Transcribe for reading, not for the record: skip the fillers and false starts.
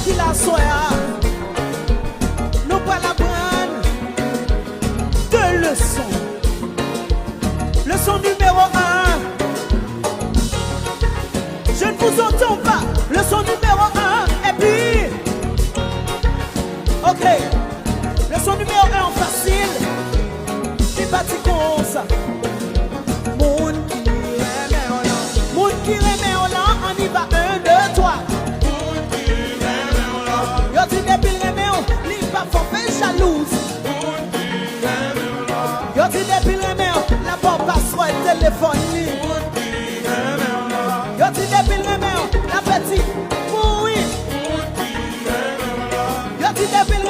qui la soya. Nous pas la prendre deux leçons. Leçon numéro 1. Je ne vous entends pas. Leçon numéro 1. Et puis, ok. Leçon numéro 1 facile. C'est parti comme ça. Moun qui remet en l'an. Moun qui remet en l'an. On y va 1, 2, 3. Moun qui remet en l'an. Yo ti depuis le remet en. Li pas forfait jalouse. Moun qui remet en l'an. Yo ti depuis le remet en. La porte passe le téléphone. Moun qui remet en l'an. Yo ti depuis le remet en. La petite. Oui. Moun qui remet en l'an. Yo ti depuis